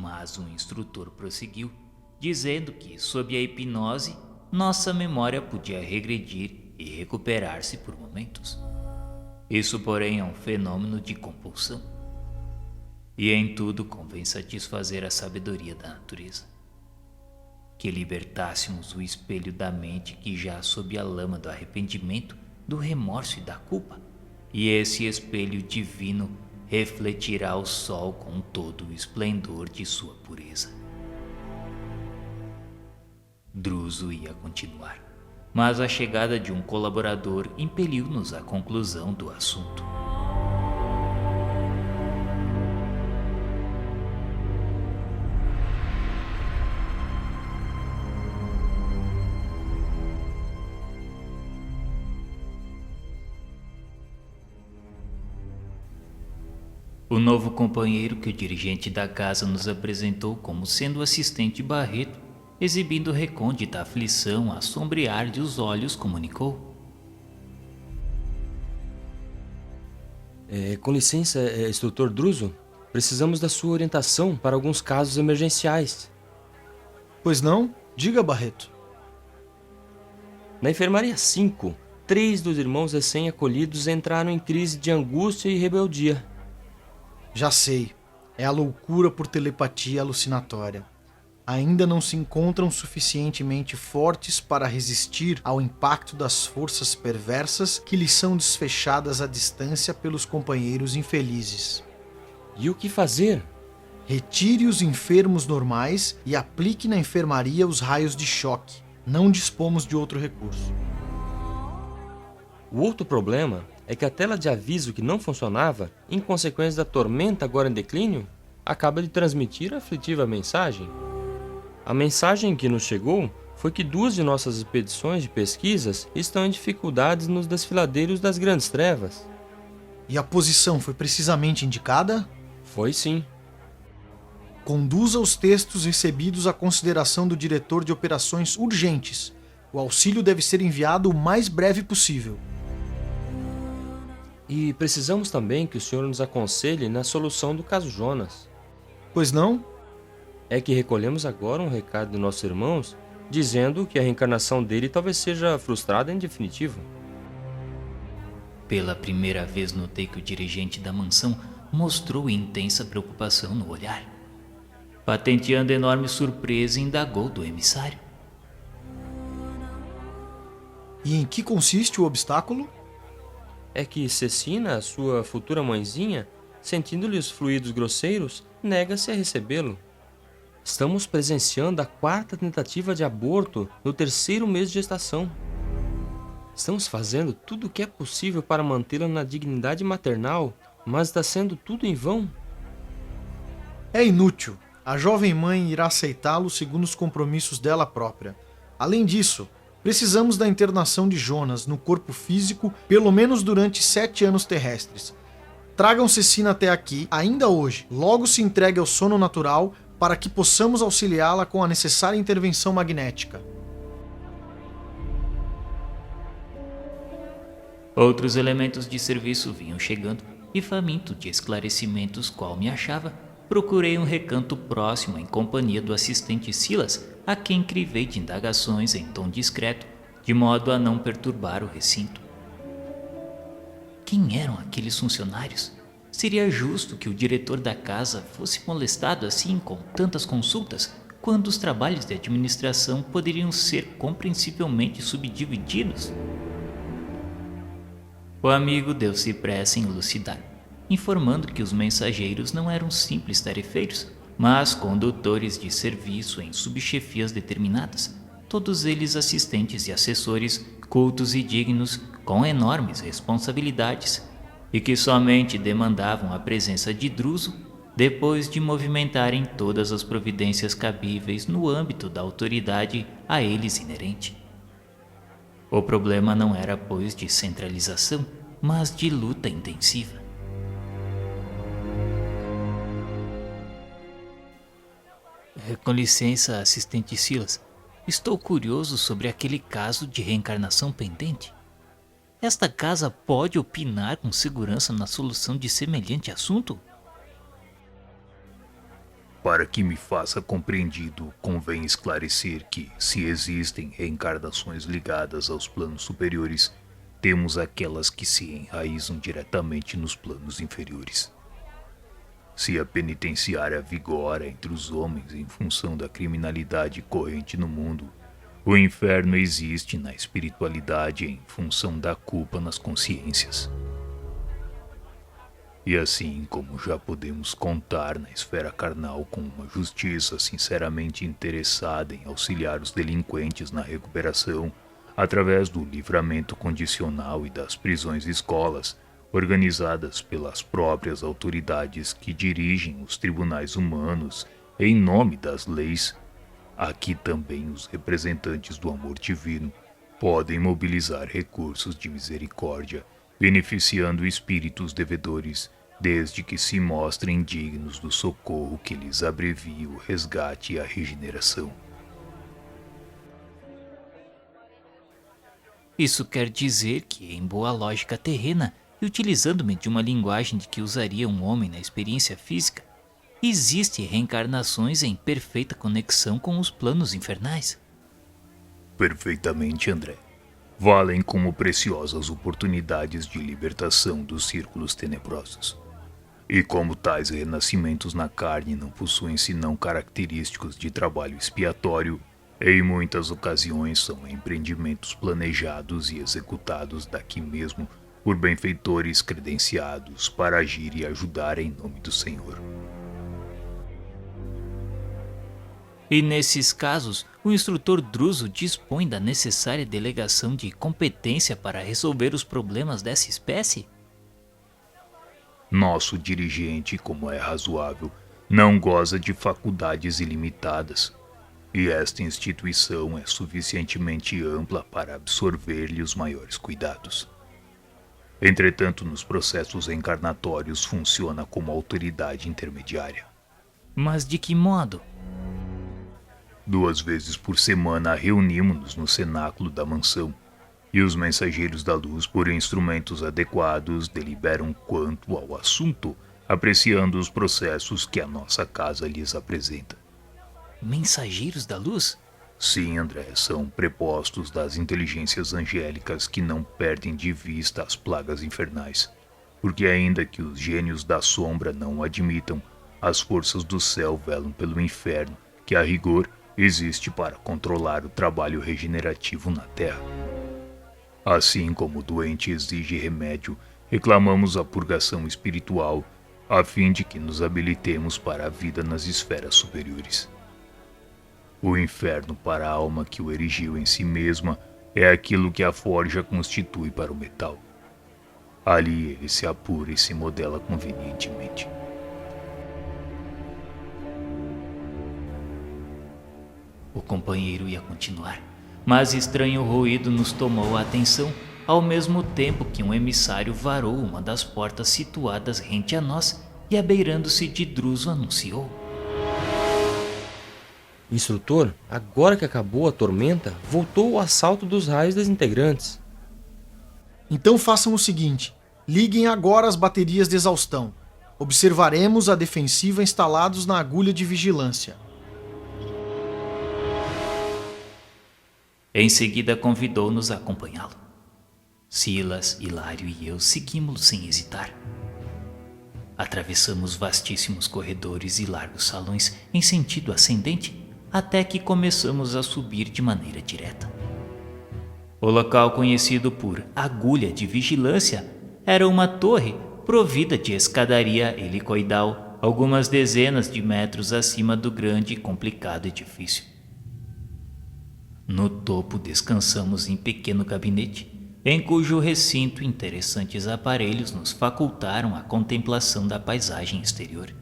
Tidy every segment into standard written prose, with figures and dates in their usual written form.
mas o instrutor prosseguiu, dizendo que, sob a hipnose, nossa memória podia regredir e recuperar-se por momentos. Isso, porém, é um fenômeno de compulsão. E em tudo convém satisfazer a sabedoria da natureza. Que libertássemos o espelho da mente que jaz sob a lama do arrependimento, do remorso e da culpa, e esse espelho divino refletirá o sol com todo o esplendor de sua pureza. Druso ia continuar, mas a chegada de um colaborador impeliu-nos à conclusão do assunto. O novo companheiro que o dirigente da casa nos apresentou como sendo o assistente Barreto, exibindo recôndita aflição a sombrear-lhe os olhos, comunicou. Com licença, instrutor Druso, precisamos da sua orientação para alguns casos emergenciais. Pois não? Diga, Barreto. Na enfermaria 5, 3 dos irmãos recém-acolhidos entraram em crise de angústia e rebeldia. Já sei. É a loucura por telepatia alucinatória. Ainda não se encontram suficientemente fortes para resistir ao impacto das forças perversas que lhes são desfechadas à distância pelos companheiros infelizes. E o que fazer? Retire os enfermos normais e aplique na enfermaria os raios de choque. Não dispomos de outro recurso. O outro problema é que a tela de aviso que não funcionava, em consequência da tormenta agora em declínio, acaba de transmitir a aflitiva mensagem. A mensagem que nos chegou foi que 2 de nossas expedições de pesquisas estão em dificuldades nos desfiladeiros das Grandes Trevas. E a posição foi precisamente indicada? Foi sim. Conduza os textos recebidos à consideração do diretor de operações urgentes. O auxílio deve ser enviado o mais breve possível. E precisamos também que o senhor nos aconselhe na solução do caso Jonas. Pois não? É que recolhemos agora um recado de nossos irmãos dizendo que a reencarnação dele talvez seja frustrada em definitivo. Pela primeira vez notei que o dirigente da mansão mostrou intensa preocupação no olhar. Patenteando enorme surpresa, indagou do emissário. E em que consiste o obstáculo? É que Cecina, sua futura mãezinha, sentindo-lhe os fluidos grosseiros, nega-se a recebê-lo. Estamos presenciando a 4ª tentativa de aborto no 3º mês de gestação. Estamos fazendo tudo o que é possível para mantê-la na dignidade maternal, mas está sendo tudo em vão. É inútil. A jovem mãe irá aceitá-lo segundo os compromissos dela própria. Além disso, precisamos da internação de Jonas no corpo físico pelo menos durante 7 anos terrestres. Tragam Cecina até aqui, ainda hoje. Logo se entregue ao sono natural para que possamos auxiliá-la com a necessária intervenção magnética. Outros elementos de serviço vinham chegando e, faminto de esclarecimentos qual me achava, procurei um recanto próximo em companhia do assistente Silas, a quem crivei de indagações em tom discreto, de modo a não perturbar o recinto. Quem eram aqueles funcionários? Seria justo que o diretor da casa fosse molestado assim com tantas consultas, quando os trabalhos de administração poderiam ser compreensivelmente subdivididos? O amigo deu-se pressa em elucidar, informando que os mensageiros não eram simples tarefeiros, mas condutores de serviço em subchefias determinadas, todos eles assistentes e assessores cultos e dignos com enormes responsabilidades, e que somente demandavam a presença de Druso depois de movimentarem todas as providências cabíveis no âmbito da autoridade a eles inerente. O problema não era, pois, de centralização, mas de luta intensiva. Com licença, assistente Silas. Estou curioso sobre aquele caso de reencarnação pendente. Esta casa pode opinar com segurança na solução de semelhante assunto? Para que me faça compreendido, convém esclarecer que, se existem reencarnações ligadas aos planos superiores, temos aquelas que se enraizam diretamente nos planos inferiores. Se a penitenciária vigora entre os homens em função da criminalidade corrente no mundo, o inferno existe na espiritualidade em função da culpa nas consciências. E assim como já podemos contar na esfera carnal com uma justiça sinceramente interessada em auxiliar os delinquentes na recuperação, através do livramento condicional e das prisões-escolas, organizadas pelas próprias autoridades que dirigem os tribunais humanos em nome das leis, aqui também os representantes do amor divino podem mobilizar recursos de misericórdia, beneficiando espíritos devedores, desde que se mostrem dignos do socorro que lhes abrevie o resgate e a regeneração. Isso quer dizer que, em boa lógica terrena, e utilizando-me de uma linguagem de que usaria um homem na experiência física, existem reencarnações em perfeita conexão com os planos infernais. Perfeitamente, André. Valem como preciosas oportunidades de libertação dos círculos tenebrosos. E como tais renascimentos na carne não possuem senão característicos de trabalho expiatório, em muitas ocasiões são empreendimentos planejados e executados daqui mesmo por benfeitores credenciados para agir e ajudar em nome do Senhor. E nesses casos, o instrutor Druso dispõe da necessária delegação de competência para resolver os problemas dessa espécie? Nosso dirigente, como é razoável, não goza de faculdades ilimitadas, e esta instituição é suficientemente ampla para absorver-lhe os maiores cuidados. Entretanto, nos processos encarnatórios funciona como autoridade intermediária. Mas de que modo? 2 vezes por semana reunimos-nos no cenáculo da mansão, e os mensageiros da luz, por instrumentos adequados, deliberam quanto ao assunto, apreciando os processos que a nossa casa lhes apresenta. Mensageiros da luz? Sim, André, são prepostos das inteligências angélicas que não perdem de vista as plagas infernais, porque ainda que os gênios da sombra não o admitam, as forças do céu velam pelo inferno, que a rigor existe para controlar o trabalho regenerativo na Terra. Assim como o doente exige remédio, reclamamos a purgação espiritual, a fim de que nos habilitemos para a vida nas esferas superiores. O inferno para a alma que o erigiu em si mesma é aquilo que a forja constitui para o metal. Ali ele se apura e se modela convenientemente. O companheiro ia continuar, mas estranho ruído nos tomou a atenção, ao mesmo tempo que um emissário varou uma das portas situadas rente a nós e, abeirando-se de Druso, anunciou: Instrutor, agora que acabou a tormenta, voltou o assalto dos raios desintegrantes. Então façam o seguinte: liguem agora as baterias de exaustão. Observaremos a defensiva instalados na agulha de vigilância. Em seguida convidou-nos a acompanhá-lo. Silas, Hilário e eu seguimos-lo sem hesitar. Atravessamos vastíssimos corredores e largos salões em sentido ascendente, até que começamos a subir de maneira direta. O local, conhecido por agulha de vigilância, era uma torre provida de escadaria helicoidal, algumas dezenas de metros acima do grande e complicado edifício. No topo descansamos em pequeno gabinete, em cujo recinto interessantes aparelhos nos facultaram a contemplação da paisagem exterior.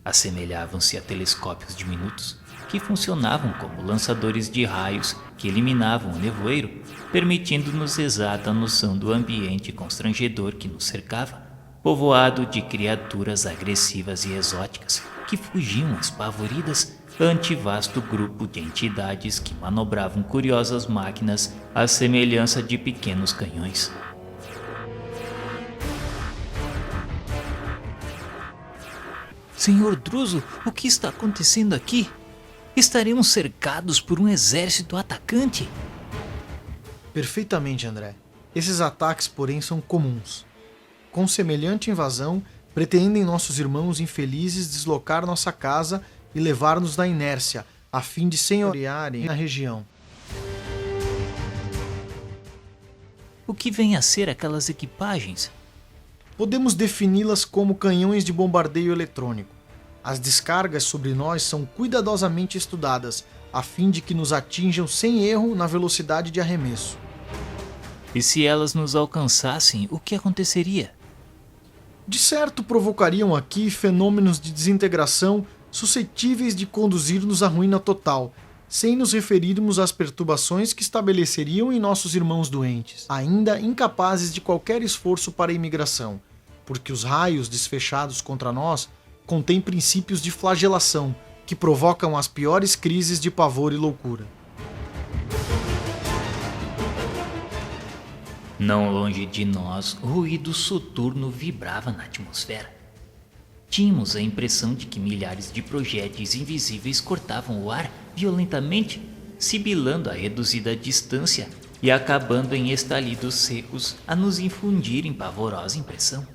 Assemelhavam-se a telescópios diminutos, que funcionavam como lançadores de raios que eliminavam o nevoeiro, permitindo-nos exata noção do ambiente constrangedor que nos cercava, povoado de criaturas agressivas e exóticas que fugiam espavoridas ante vasto grupo de entidades que manobravam curiosas máquinas à semelhança de pequenos canhões. Senhor Druso, o que está acontecendo aqui? Estaremos cercados por um exército atacante? Perfeitamente, André. Esses ataques, porém, são comuns. Com semelhante invasão, pretendem nossos irmãos infelizes deslocar nossa casa e levar-nos na inércia, a fim de senhorearem a região. O que vem a ser aquelas equipagens? Podemos defini-las como canhões de bombardeio eletrônico. As descargas sobre nós são cuidadosamente estudadas, a fim de que nos atinjam sem erro na velocidade de arremesso. E se elas nos alcançassem, o que aconteceria? De certo, provocariam aqui fenômenos de desintegração suscetíveis de conduzir-nos à ruína total, sem nos referirmos às perturbações que estabeleceriam em nossos irmãos doentes, ainda incapazes de qualquer esforço para a imigração, porque os raios desfechados contra nós contêm princípios de flagelação que provocam as piores crises de pavor e loucura. Não longe de nós, ruído soturno vibrava na atmosfera. Tínhamos a impressão de que milhares de projéteis invisíveis cortavam o ar violentamente, sibilando a reduzida distância e acabando em estalidos secos a nos infundirem pavorosa impressão.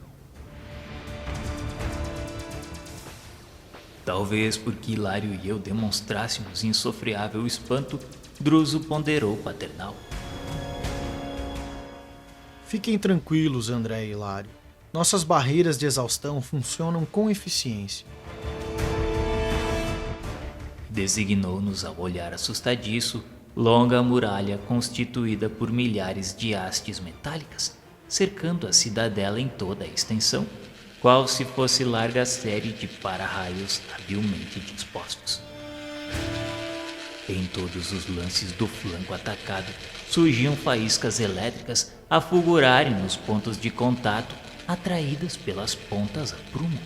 Talvez porque Hilário e eu demonstrássemos insofreável espanto, Druso ponderou paternal. Fiquem tranquilos, André e Hilário. Nossas barreiras de exaustão funcionam com eficiência. Designou-nos ao olhar assustadiço longa muralha constituída por milhares de hastes metálicas, cercando a cidadela em toda a extensão, qual se fosse larga série de para-raios habilmente dispostos. Em todos os lances do flanco atacado, surgiam faíscas elétricas a fulgurarem nos pontos de contato, atraídas pelas pontas a prumo.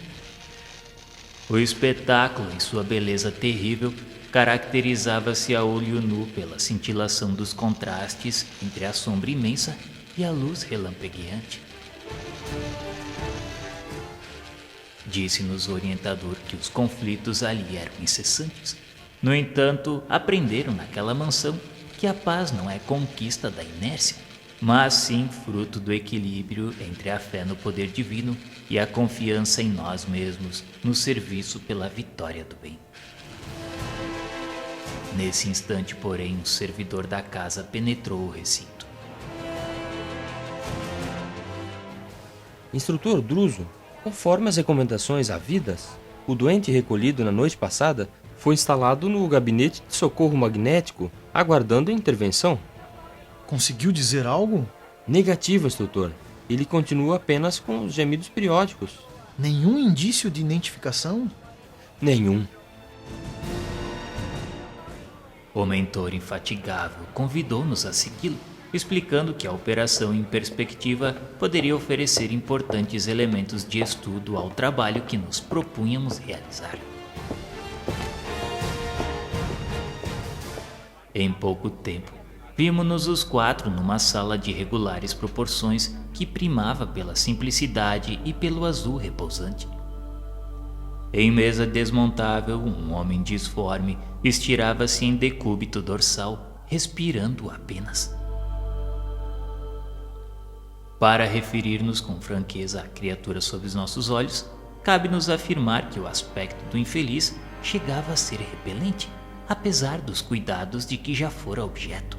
O espetáculo, em sua beleza terrível, caracterizava-se a olho nu pela cintilação dos contrastes entre a sombra imensa e a luz relampegueante. Disse-nos o orientador que os conflitos ali eram incessantes. No entanto, aprenderam naquela mansão que a paz não é conquista da inércia, mas sim fruto do equilíbrio entre a fé no poder divino e a confiança em nós mesmos no serviço pela vitória do bem. Nesse instante, porém, um servidor da casa penetrou o recinto. Instrutor Druso, conforme as recomendações havidas, o doente recolhido na noite passada foi instalado no gabinete de socorro magnético, aguardando a intervenção. Conseguiu dizer algo? Negativo, instrutor. Ele continua apenas com os gemidos periódicos. Nenhum indício de identificação? Nenhum. O mentor infatigável convidou-nos a segui-lo, explicando que a operação em perspectiva poderia oferecer importantes elementos de estudo ao trabalho que nos propunhamos realizar. Em pouco tempo, vimos-nos os quatro numa sala de regulares proporções que primava pela simplicidade e pelo azul repousante. Em mesa desmontável, um homem disforme estirava-se em decúbito dorsal, respirando apenas. Para referir-nos com franqueza à criatura sob os nossos olhos, cabe-nos afirmar que o aspecto do infeliz chegava a ser repelente, apesar dos cuidados de que já fora objeto.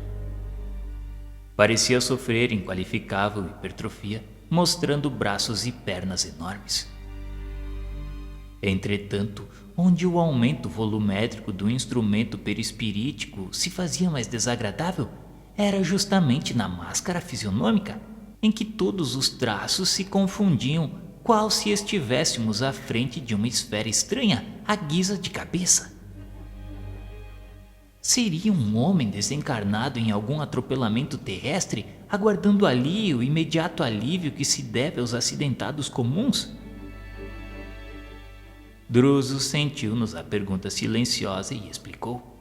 Parecia sofrer inqualificável hipertrofia, mostrando braços e pernas enormes. Entretanto, onde o aumento volumétrico do instrumento perispirítico se fazia mais desagradável, era justamente na máscara fisionômica, em que todos os traços se confundiam, qual se estivéssemos à frente de uma esfera estranha à guisa de cabeça. Seria um homem desencarnado em algum atropelamento terrestre, aguardando ali o imediato alívio que se deve aos acidentados comuns? Druso sentiu-nos a pergunta silenciosa e explicou.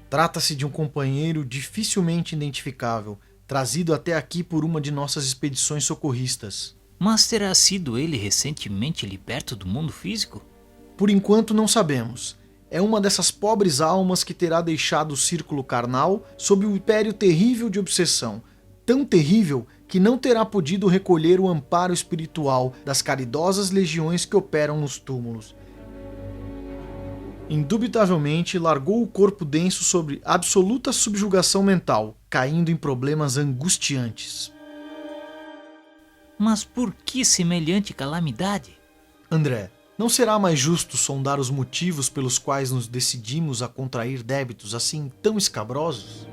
Trata-se de um companheiro dificilmente identificável, trazido até aqui por uma de nossas expedições socorristas. Mas terá sido ele recentemente liberto do mundo físico? Por enquanto não sabemos. É uma dessas pobres almas que terá deixado o círculo carnal sob o império terrível de obsessão, tão terrível que não terá podido recolher o amparo espiritual das caridosas legiões que operam nos túmulos. Indubitavelmente largou o corpo denso sobre absoluta subjugação mental, caindo em problemas angustiantes. Mas por que semelhante calamidade? André, não será mais justo sondar os motivos pelos quais nos decidimos a contrair débitos assim tão escabrosos?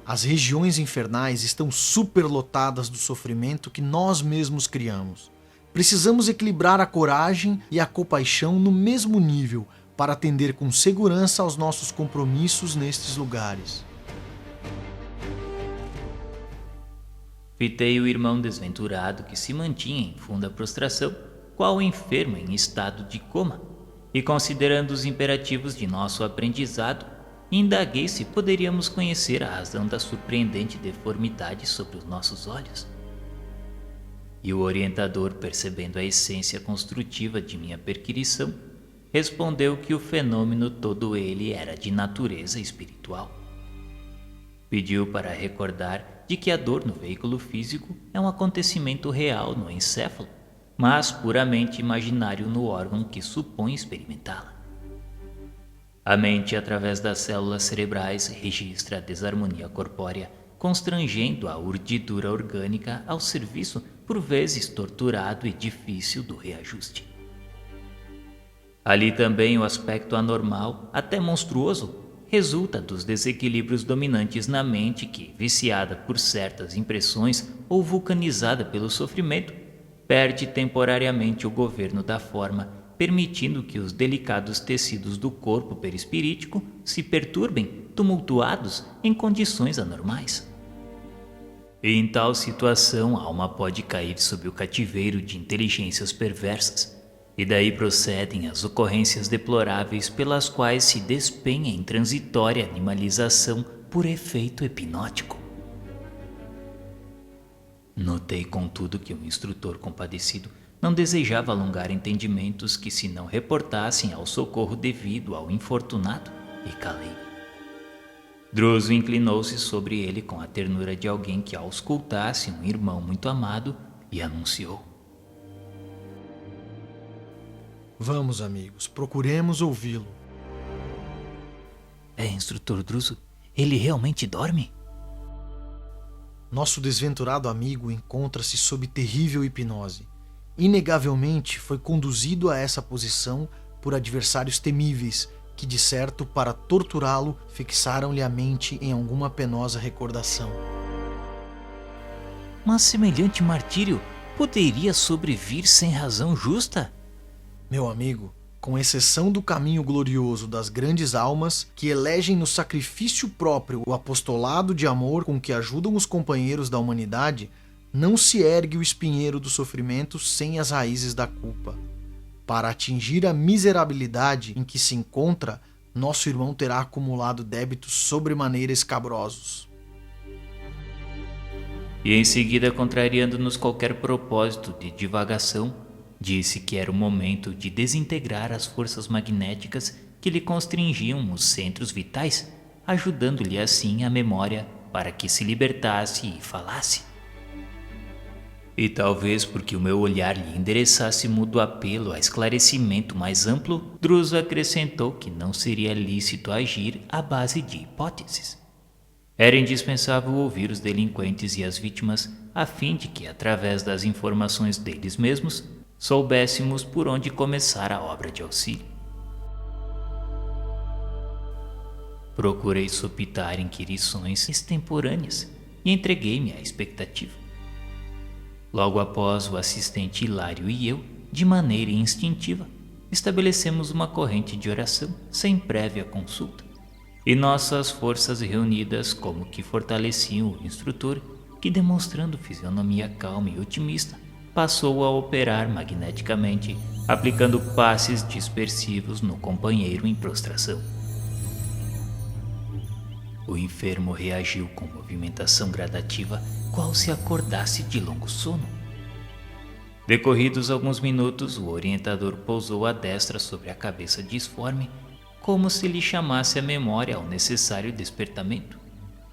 As regiões infernais estão superlotadas do sofrimento que nós mesmos criamos. Precisamos equilibrar a coragem e a compaixão no mesmo nível para atender com segurança aos nossos compromissos nestes lugares. Fitei o irmão desventurado que se mantinha em funda prostração, qual enfermo em estado de coma, e considerando os imperativos de nosso aprendizado, indaguei se poderíamos conhecer a razão da surpreendente deformidade sobre os nossos olhos. E o orientador, percebendo a essência construtiva de minha perquirição, respondeu que o fenômeno todo ele era de natureza espiritual. Pediu para recordar de que a dor no veículo físico é um acontecimento real no encéfalo, mas puramente imaginário no órgão que supõe experimentá-la. A mente, através das células cerebrais, registra a desarmonia corpórea, constrangendo a urdidura orgânica ao serviço, por vezes torturado e difícil, do reajuste. Ali também o aspecto anormal, até monstruoso, resulta dos desequilíbrios dominantes na mente que, viciada por certas impressões ou vulcanizada pelo sofrimento, perde temporariamente o governo da forma, permitindo que os delicados tecidos do corpo perispirítico se perturbem, tumultuados, em condições anormais. E em tal situação, a alma pode cair sob o cativeiro de inteligências perversas, e daí procedem as ocorrências deploráveis pelas quais se despenha em transitória animalização por efeito hipnótico. Notei, contudo, que o instrutor compadecido não desejava alongar entendimentos que se não reportassem ao socorro devido ao infortunado, e calei-me. Druso inclinou-se sobre ele com a ternura de alguém que auscultasse um irmão muito amado e anunciou: Vamos, amigos, procuremos ouvi-lo. É, instrutor Druso, ele realmente dorme? Nosso desventurado amigo encontra-se sob terrível hipnose. Inegavelmente foi conduzido a essa posição por adversários temíveis que, de certo, para torturá-lo, fixaram-lhe a mente em alguma penosa recordação. Mas semelhante martírio poderia sobrevir sem razão justa? Meu amigo, com exceção do caminho glorioso das grandes almas que elegem no sacrifício próprio o apostolado de amor com que ajudam os companheiros da humanidade, não se ergue o espinheiro do sofrimento sem as raízes da culpa. Para atingir a miserabilidade em que se encontra, nosso irmão terá acumulado débitos sobremaneira escabrosos. E em seguida, contrariando-nos qualquer propósito de divagação, disse que era o momento de desintegrar as forças magnéticas que lhe constringiam os centros vitais, ajudando-lhe assim a memória para que se libertasse e falasse. E talvez porque o meu olhar lhe endereçasse mudo apelo a esclarecimento mais amplo, Druso acrescentou que não seria lícito agir à base de hipóteses. Era indispensável ouvir os delinquentes e as vítimas, a fim de que, através das informações deles mesmos, soubéssemos por onde começar a obra de auxílio. Procurei sopitar inquirições extemporâneas e entreguei-me à expectativa. Logo após, o assistente Hilário e eu, de maneira instintiva, estabelecemos uma corrente de oração sem prévia consulta, e nossas forças reunidas como que fortaleciam o instrutor, que, demonstrando fisionomia calma e otimista, passou a operar magneticamente, aplicando passes dispersivos no companheiro em prostração. O enfermo reagiu com movimentação gradativa, qual se acordasse de longo sono, Decorridos alguns minutos, o orientador pousou a destra sobre a cabeça disforme, como se lhe chamasse a memória ao necessário despertamento.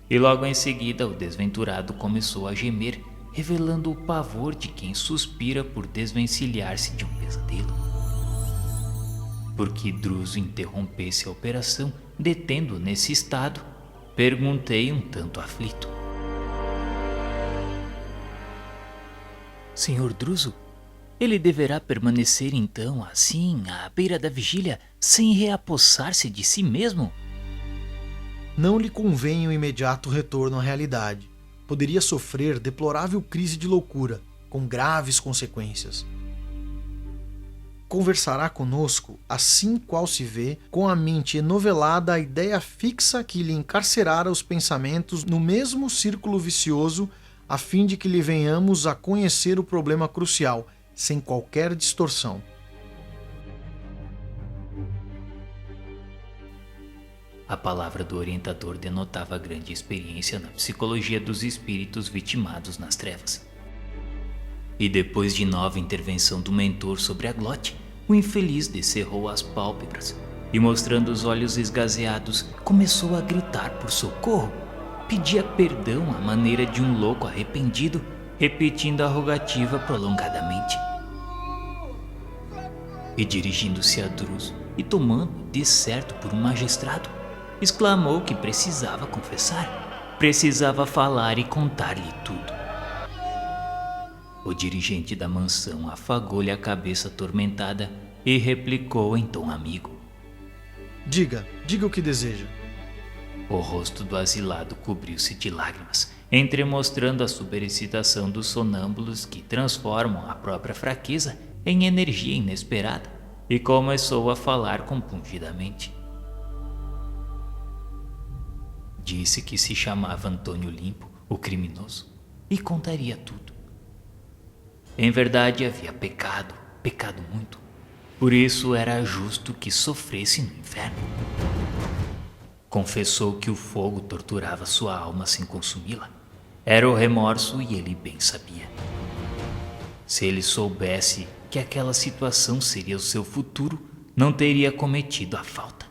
E logo em seguida o desventurado começou a gemer, revelando o pavor de quem suspira por desvencilhar-se de um pesadelo. Por que Druso interrompesse a operação, detendo-o nesse estado, perguntei um tanto aflito. Senhor Druso, ele deverá permanecer então assim, à beira da vigília, sem reapossar-se de si mesmo? Não lhe convém o imediato retorno à realidade. Poderia sofrer deplorável crise de loucura, com graves consequências. Conversará conosco, assim qual se vê, com a mente enovelada a ideia fixa que lhe encarcerara os pensamentos no mesmo círculo vicioso, a fim de que lhe venhamos a conhecer o problema crucial, sem qualquer distorção. A palavra do orientador denotava grande experiência na psicologia dos espíritos vitimados nas trevas. E depois de nova intervenção do mentor sobre a glote, o infeliz descerrou as pálpebras e, mostrando os olhos esgazeados, começou a gritar por socorro. Pedia perdão à maneira de um louco arrependido, repetindo a rogativa prolongadamente. E dirigindo-se a Druso e tomando de certo por um magistrado, exclamou que precisava confessar, precisava falar e contar-lhe tudo. O dirigente da mansão afagou-lhe a cabeça atormentada e replicou em tom amigo. Diga o que deseja. O rosto do asilado cobriu-se de lágrimas, entremostrando a superexcitação dos sonâmbulos que transformam a própria fraqueza em energia inesperada, e começou a falar compungidamente. Disse que se chamava Antônio Limpo, o criminoso, e contaria tudo. Em verdade havia pecado muito. Por isso era justo que sofresse no inferno. Confessou que o fogo torturava sua alma sem consumi-la. Era o remorso e ele bem sabia. Se ele soubesse que aquela situação seria o seu futuro, não teria cometido a falta.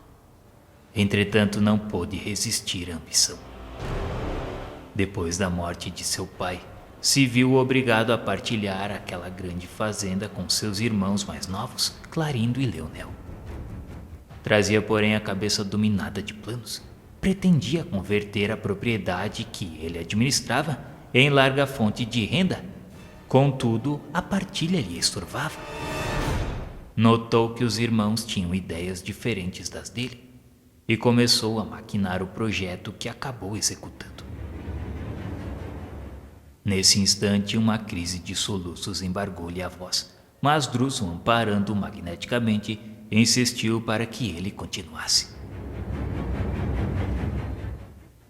Entretanto, não pôde resistir à ambição. Depois da morte de seu pai, se viu obrigado a partilhar aquela grande fazenda com seus irmãos mais novos, Clarindo e Leonel. Trazia, porém, a cabeça dominada de planos. Pretendia converter a propriedade que ele administrava em larga fonte de renda. Contudo, a partilha lhe estorvava. Notou que os irmãos tinham ideias diferentes das dele e começou a maquinar o projeto que acabou executando. Nesse instante, uma crise de soluços embargou-lhe a voz, mas Druso, amparando-o magneticamente, insistiu para que ele continuasse.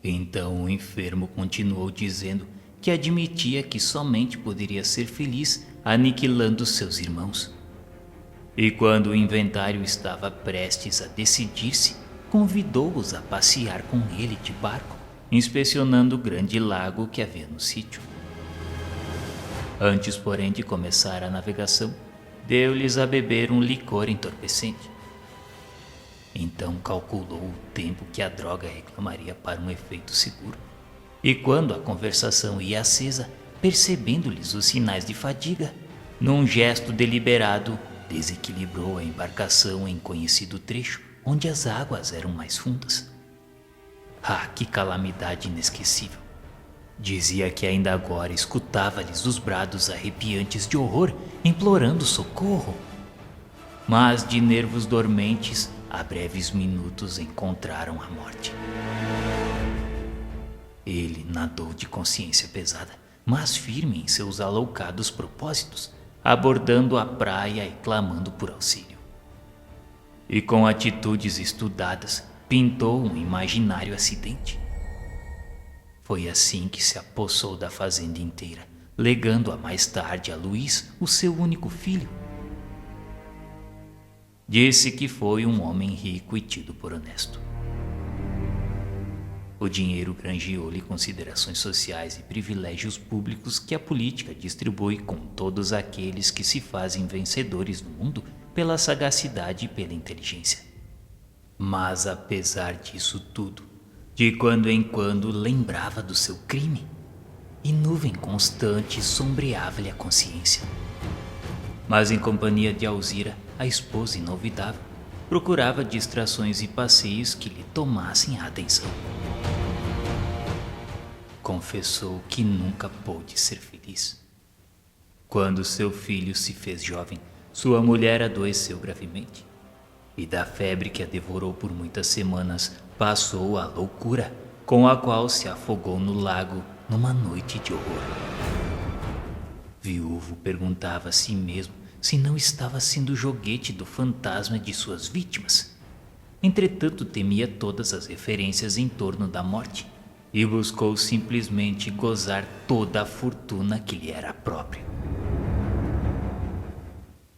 Então o enfermo continuou dizendo que admitia que somente poderia ser feliz aniquilando seus irmãos. E quando o inventário estava prestes a decidir-se, convidou-os a passear com ele de barco, inspecionando o grande lago que havia no sítio. Antes, porém, de começar a navegação, deu-lhes a beber um licor entorpecente. Então calculou o tempo que a droga reclamaria para um efeito seguro. E quando a conversação ia acesa, percebendo-lhes os sinais de fadiga, num gesto deliberado, desequilibrou a embarcação em conhecido trecho, onde as águas eram mais fundas. Ah, que calamidade inesquecível! Dizia que ainda agora escutava-lhes os brados arrepiantes de horror, implorando socorro. Mas de nervos dormentes, a breves minutos encontraram a morte. Ele nadou de consciência pesada, mas firme em seus aloucados propósitos, abordando a praia e clamando por auxílio. E com atitudes estudadas, pintou um imaginário acidente. Foi assim que se apossou da fazenda inteira, legando-a mais tarde a Luís, o seu único filho. Disse que foi um homem rico e tido por honesto. O dinheiro granjeou-lhe considerações sociais e privilégios públicos que a política distribui com todos aqueles que se fazem vencedores no mundo pela sagacidade e pela inteligência. Mas apesar disso tudo, de quando em quando lembrava do seu crime, e nuvem constante sombreava-lhe a consciência. Mas em companhia de Alzira, a esposa inolvidável, procurava distrações e passeios que lhe tomassem a atenção. Confessou que nunca pôde ser feliz. Quando seu filho se fez jovem, sua mulher adoeceu gravemente, e da febre que a devorou por muitas semanas passou à loucura, com a qual se afogou no lago numa noite de horror. Viúvo perguntava a si mesmo se não estava sendo joguete do fantasma de suas vítimas. Entretanto, temia todas as referências em torno da morte e buscou simplesmente gozar toda a fortuna que lhe era própria.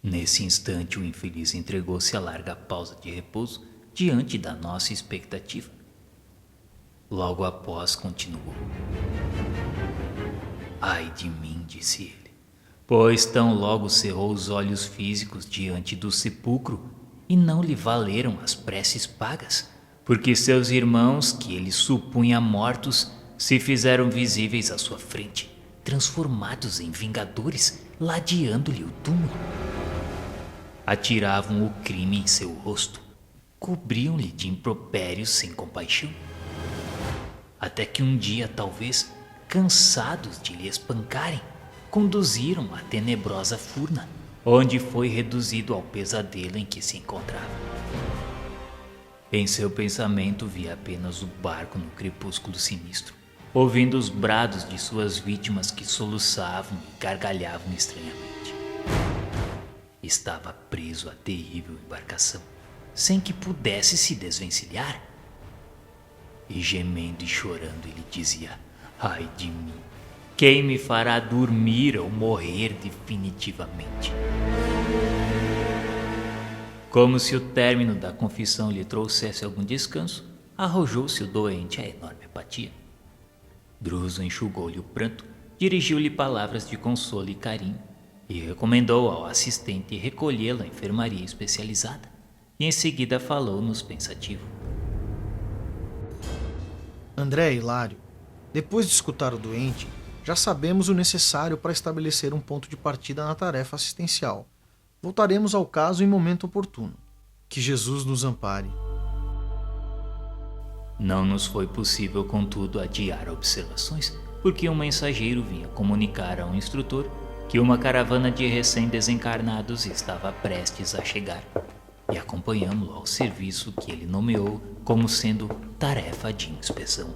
Nesse instante, o infeliz entregou-se a larga pausa de repouso diante da nossa expectativa. Logo após, continuou. Ai de mim, disse ele, pois tão logo cerrou os olhos físicos diante do sepulcro e não lhe valeram as preces pagas, porque seus irmãos, que ele supunha mortos, se fizeram visíveis à sua frente, transformados em vingadores, ladeando-lhe o túmulo. Atiravam o crime em seu rosto, cobriam-lhe de impropérios sem compaixão. Até que um dia, talvez, cansados de lhe espancarem, conduziram à tenebrosa furna, onde foi reduzido ao pesadelo em que se encontrava. Em seu pensamento via apenas o barco no crepúsculo sinistro, ouvindo os brados de suas vítimas que soluçavam e gargalhavam estranhamente. Estava preso à terrível embarcação, sem que pudesse se desvencilhar. E gemendo e chorando ele dizia, ai de mim, quem me fará dormir ou morrer definitivamente? Como se o término da confissão lhe trouxesse algum descanso, arrojou-se o doente à enorme apatia. Druso enxugou-lhe o pranto, dirigiu-lhe palavras de consolo e carinho, e recomendou ao assistente recolhê-lo à enfermaria especializada, e em seguida falou-nos pensativo. André e Hilário, depois de escutar o doente, já sabemos o necessário para estabelecer um ponto de partida na tarefa assistencial. Voltaremos ao caso em momento oportuno. Que Jesus nos ampare. Não nos foi possível, contudo, adiar observações, porque um mensageiro vinha comunicar a um instrutor que uma caravana de recém-desencarnados estava prestes a chegar, e acompanhamos-lo ao serviço que ele nomeou como sendo tarefa de inspeção.